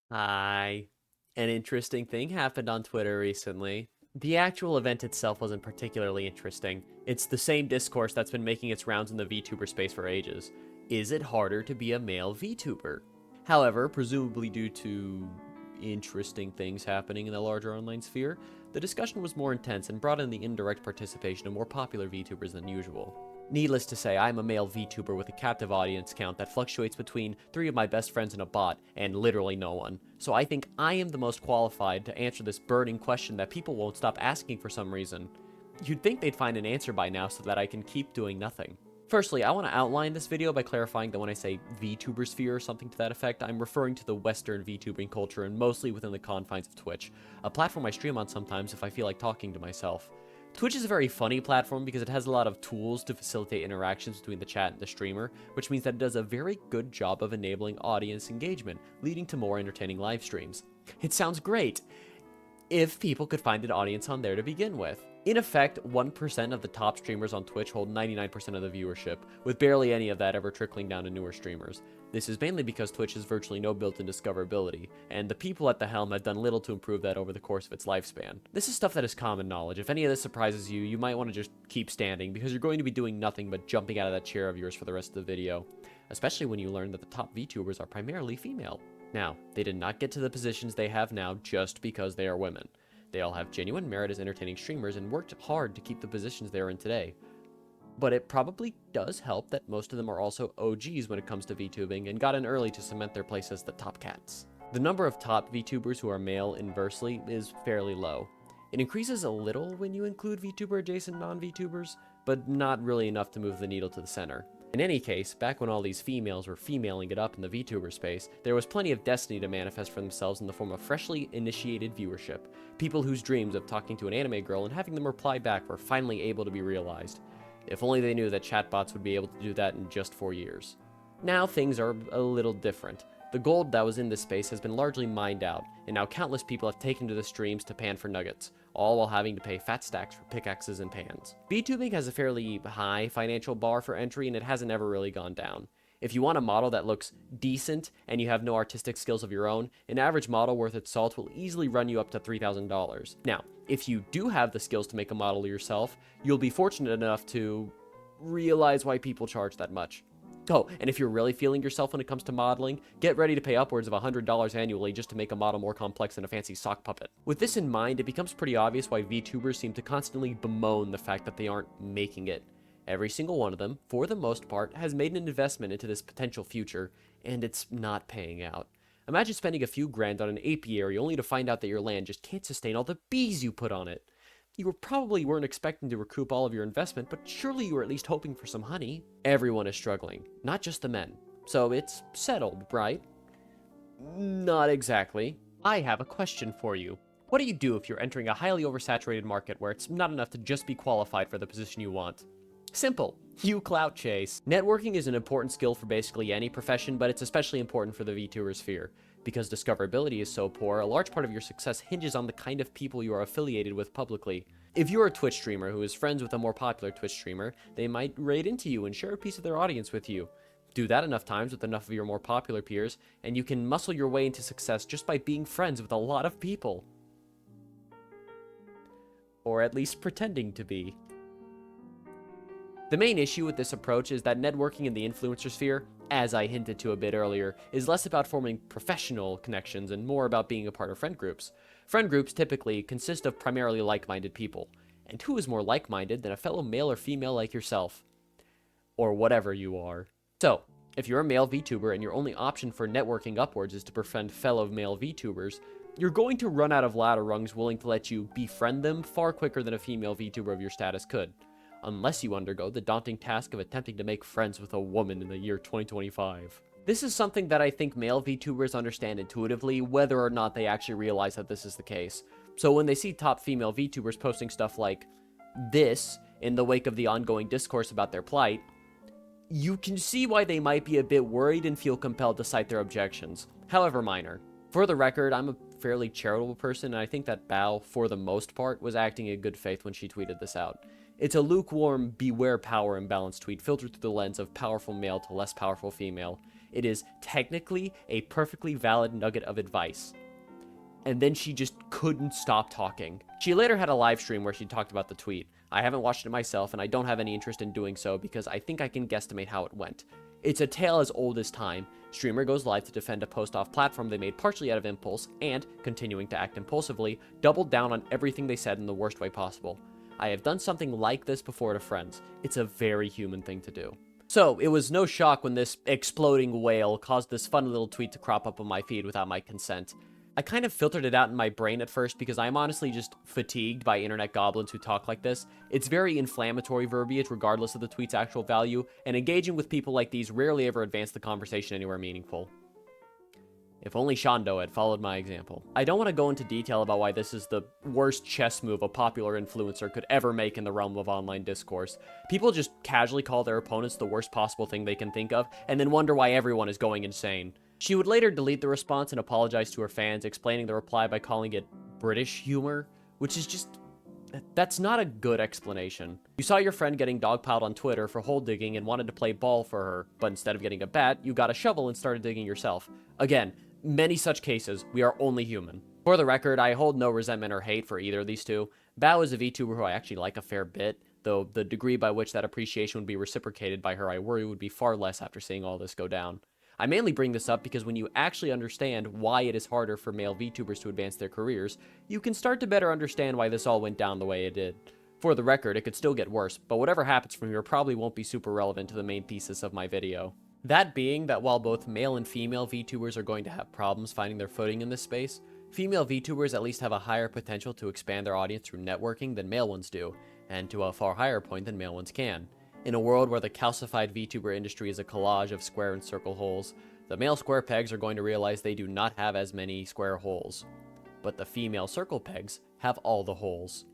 Hi. An interesting thing happened on Twitter recently. The actual event itself wasn't particularly interesting. It's the same discourse that's been making its rounds in the VTuber space for ages. Is it harder to be a male VTuber? However, presumably due to interesting things happening in the larger online sphere, the discussion was more intense and brought in the indirect participation of more popular VTubers than usual. Needless to say, I'm a male VTuber with a captive audience count that fluctuates between 3 of my best friends and a bot, and literally no one. So I think I am the most qualified to answer this burning question that people won't stop asking for some reason. You'd think they'd find an answer by now so that I can keep doing nothing. Firstly, I want to outline this video by clarifying that when I say VTuber sphere or something to that effect, I'm referring to the Western VTubing culture and mostly within the confines of Twitch, a platform I stream on sometimes if I feel like talking to myself. Twitch is a very funny platform because it has a lot of tools to facilitate interactions between the chat and the streamer, which means that it does a very good job of enabling audience engagement, leading to more entertaining live streams. It sounds great if people could find an audience on there to begin with. In effect, 1% of the top streamers on Twitch hold 99% of the viewership, with barely any of that ever trickling down to newer streamers. This is mainly because Twitch has virtually no built-in discoverability, and the people at the helm have done little to improve that over the course of its lifespan. This is stuff that is common knowledge. If any of this surprises you, you might want to just keep standing, because you're going to be doing nothing but jumping out of that chair of yours for the rest of the video, especially when you learn that the top VTubers are primarily female. Now, they did not get to the positions they have now just because they are women. They all have genuine merit as entertaining streamers and worked hard to keep the positions they are in today. But it probably does help that most of them are also OGs when it comes to VTubing and got in early to cement their place as the top cats. The number of top VTubers who are male inversely is fairly low. It increases a little when you include VTuber adjacent non-VTubers, but not really enough to move the needle to the center. In any case, back when all these females were femaling it up in the VTuber space, there was plenty of destiny to manifest for themselves in the form of freshly initiated viewership. People whose dreams of talking to an anime girl and having them reply back were finally able to be realized. If only they knew that chatbots would be able to do that in just 4 years. Now things are a little different. The gold that was in this space has been largely mined out, and now countless people have taken to the streams to pan for nuggets, all while having to pay fat stacks for pickaxes and pans. VTubing has a fairly high financial bar for entry, and it hasn't ever really gone down. If you want a model that looks decent and you have no artistic skills of your own, an average model worth its salt will easily run you up to $3,000. Now, if you do have the skills to make a model yourself, you'll be fortunate enough to realize why people charge that much. Oh, and if you're really feeling yourself when it comes to modeling, get ready to pay upwards of $100 annually just to make a model more complex than a fancy sock puppet. With this in mind, it becomes pretty obvious why VTubers seem to constantly bemoan the fact that they aren't making it. Every single one of them, for the most part, has made an investment into this potential future, and it's not paying out. Imagine spending a few grand on an apiary only to find out that your land just can't sustain all the bees you put on it. You probably weren't expecting to recoup all of your investment, but surely you were at least hoping for some honey. Everyone is struggling, not just the men. So it's settled, right? Not exactly. I have a question for you. What do you do if you're entering a highly oversaturated market where it's not enough to just be qualified for the position you want? Simple. You clout chase. Networking is an important skill for basically any profession, but it's especially important for the VTuber sphere. Because discoverability is so poor, a large part of your success hinges on the kind of people you are affiliated with publicly. If you're a Twitch streamer who is friends with a more popular Twitch streamer, they might raid into you and share a piece of their audience with you. Do that enough times with enough of your more popular peers, and you can muscle your way into success just by being friends with a lot of people. Or at least pretending to be. The main issue with this approach is that networking in the influencer sphere, as I hinted to a bit earlier, is less about forming professional connections and more about being a part of friend groups. Friend groups typically consist of primarily like-minded people. And who is more like-minded than a fellow male or female like yourself? Or whatever you are. So, if you're a male VTuber and your only option for networking upwards is to befriend fellow male VTubers, you're going to run out of ladder rungs willing to let you befriend them far quicker than a female VTuber of your status could. Unless you undergo the daunting task of attempting to make friends with a woman in the year 2025. This is something that I think male VTubers understand intuitively, whether or not they actually realize that this is the case. So when they see top female VTubers posting stuff like this in the wake of the ongoing discourse about their plight, you can see why they might be a bit worried and feel compelled to cite their objections, however minor. For the record, I'm a fairly charitable person, and I think that Bao, for the most part, was acting in good faith when she tweeted this out. It's a lukewarm, beware power imbalance tweet filtered through the lens of powerful male to less powerful female. It is technically a perfectly valid nugget of advice. And then she just couldn't stop talking. She later had a live stream where she talked about the tweet. I haven't watched it myself, and I don't have any interest in doing so because I think I can guesstimate how it went. It's a tale as old as time. Streamer goes live to defend a post off platform they made partially out of impulse, and, continuing to act impulsively, doubled down on everything they said in the worst way possible. I have done something like this before to friends. It's a very human thing to do. So, it was no shock when this exploding whale caused this fun little tweet to crop up on my feed without my consent. I kind of filtered it out in my brain at first because I'm honestly just fatigued by internet goblins who talk like this. It's very inflammatory verbiage regardless of the tweet's actual value, and engaging with people like these rarely ever advance the conversation anywhere meaningful. If only Shondo had followed my example. I don't want to go into detail about why this is the worst chess move a popular influencer could ever make in the realm of online discourse. People just casually call their opponents the worst possible thing they can think of, and then wonder why everyone is going insane. She would later delete the response and apologize to her fans, explaining the reply by calling it British humor, which is just... that's not a good explanation. You saw your friend getting dogpiled on Twitter for hole digging and wanted to play ball for her, but instead of getting a bat, you got a shovel and started digging yourself. Again, many such cases, we are only human. For the record, I hold no resentment or hate for either of these two. Bao is a VTuber who I actually like a fair bit, though the degree by which that appreciation would be reciprocated by her I worry would be far less after seeing all this go down. I mainly bring this up because when you actually understand why it is harder for male VTubers to advance their careers, you can start to better understand why this all went down the way it did. For the record, it could still get worse, but whatever happens from here probably won't be super relevant to the main thesis of my video. That being that while both male and female VTubers are going to have problems finding their footing in this space, female VTubers at least have a higher potential to expand their audience through networking than male ones do, and to a far higher point than male ones can. In a world where the calcified VTuber industry is a collage of square and circle holes, the male square pegs are going to realize they do not have as many square holes. But the female circle pegs have all the holes.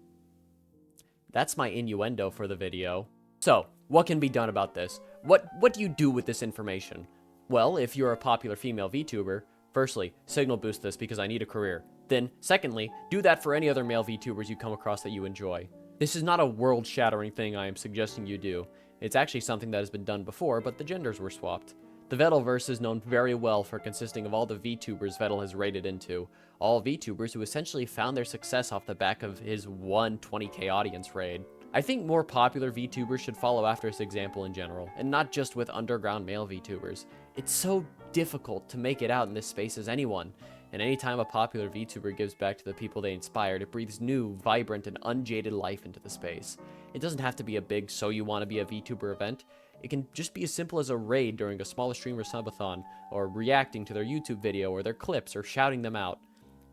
That's my innuendo for the video. So, what can be done about this? What do you do with this information? Well, if you're a popular female VTuber, firstly, signal boost this because I need a career. Then, secondly, do that for any other male VTubers you come across that you enjoy. This is not a world-shattering thing I am suggesting you do. It's actually something that has been done before, but the genders were swapped. The vedalverse is known very well for consisting of all the VTubers Vedal has raided into. All VTubers who essentially found their success off the back of his one 20k audience raid. I think more popular VTubers should follow after his example in general, and not just with underground male VTubers. It's so difficult to make it out in this space as anyone, and anytime a popular VTuber gives back to the people they inspired, it breathes new, vibrant, and unjaded life into the space. It doesn't have to be a big so you want to be a VTuber event. It can just be as simple as a raid during a smaller streamer subathon, or reacting to their YouTube video or their clips, or shouting them out.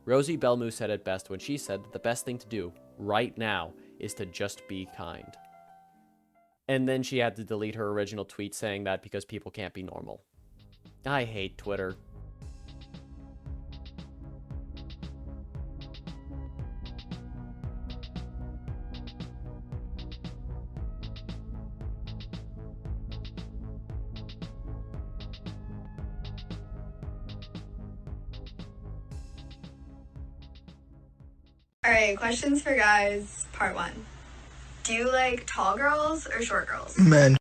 Rosie Belmu said it best when she said that the best thing to do, right now, is to just be kind. And then she had to delete her original tweet saying that because people can't be normal. I hate Twitter. Alright, questions for guys, part 1. Do you like tall girls or short girls? Men.